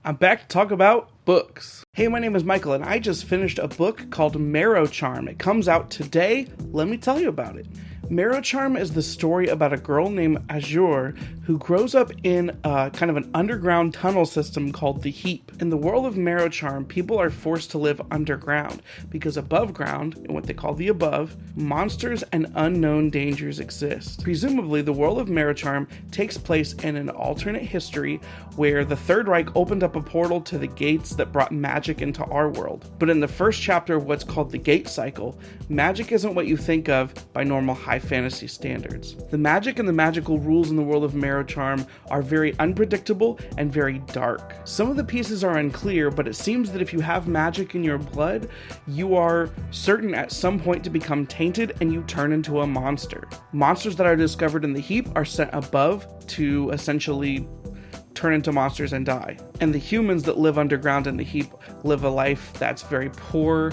I'm back to talk about books. Hey, my name is Michael, and I just finished a book called Marrow. It comes out today. Let me tell you about it. Marrow is the story about a girl named Azure who grows up in kind of an underground tunnel system called the Heap. In the world of Marrow, people are forced to live underground because above ground, in what they call the above, monsters and unknown dangers exist. Presumably, the world of Marrow takes place in an alternate history where the Third Reich opened up a portal to the gates that brought magic into our world. But in the first chapter of what's called the Gate Cycle, magic isn't what you think of by normal high fantasy standards. The magic and the magical rules in the world of Marrow are very unpredictable and very dark. Some of the pieces are unclear, but it seems that if you have magic in your blood, you are certain at some point to become tainted and you turn into a monster. Monsters that are discovered in the Heap are sent above to essentially turn into monsters and die. And the humans that live underground in the Heap live a life that's very poor,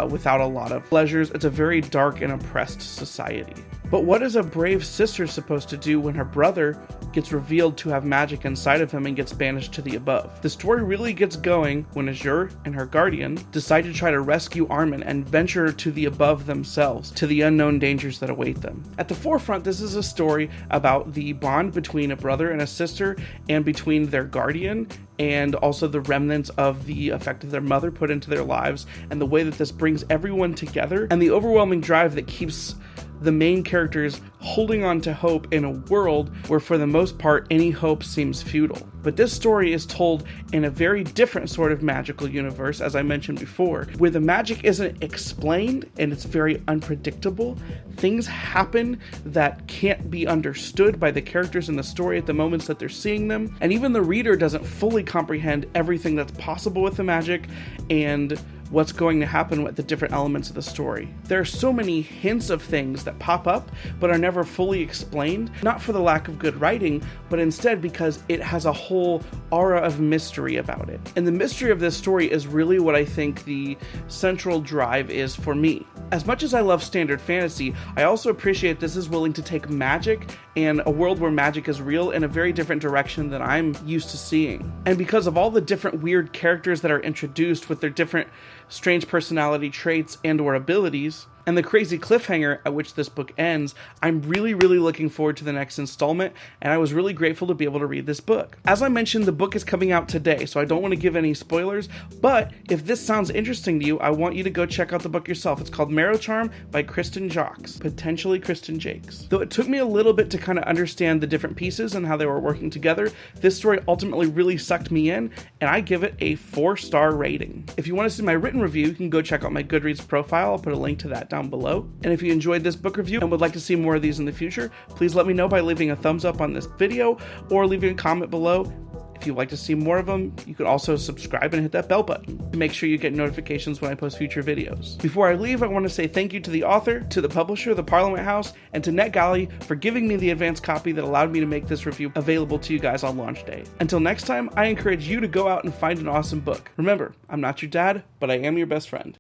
without a lot of pleasures. It's a very dark and oppressed society. But what is a brave sister supposed to do when her brother gets revealed to have magic inside of him and gets banished to the above? The story really gets going when Azure and her guardian decide to try to rescue Armin and venture to the above themselves, to the unknown dangers that await them. At the forefront, this is a story about the bond between a brother and a sister and between their guardian and also the remnants of the effect that their mother put into their lives and the way that this brings everyone together and the overwhelming drive that keeps the main characters holding on to hope in a world where for the most part any hope seems futile. But this story is told in a very different sort of magical universe, as I mentioned before, where the magic isn't explained and it's very unpredictable. Things happen that can't be understood by the characters in the story at the moments that they're seeing them, and even the reader doesn't fully comprehend everything that's possible with the magic and what's going to happen with the different elements of the story. There are so many hints of things that pop up but are never fully explained, not for the lack of good writing, but instead because it has a whole aura of mystery about it. And the mystery of this story is really what I think the central drive is for me. As much as I love standard fantasy, I also appreciate this is willing to take magic and a world where magic is real in a very different direction than I'm used to seeing. And because of all the different weird characters that are introduced with their different strange personality traits and or abilities, and the crazy cliffhanger at which this book ends, I'm really looking forward to the next installment, and I was really grateful to be able to read this book. As I mentioned, the book is coming out today, so I don't want to give any spoilers, but if this sounds interesting to you, I want you to go check out the book yourself. It's called Marrow by Kristin Jacques, potentially Kristin Jacques. Though it took me a little bit to kind of understand the different pieces and how they were working together, this story ultimately really sucked me in, and I give it a 4-star rating. If you want to see my written review, you can go check out my Goodreads profile. I'll put a link to that down below. And if you enjoyed this book review and would like to see more of these in the future, please let me know by leaving a thumbs up on this video or leaving a comment below. If you'd like to see more of them, you could also subscribe and hit that bell button to make sure you get notifications when I post future videos. Before I leave, I want to say thank you to the author, to the publisher, the Parliament House, and to NetGalley for giving me the advanced copy that allowed me to make this review available to you guys on launch day. Until next time, I encourage you to go out and find an awesome book. Remember, I'm not your dad, but I am your best friend.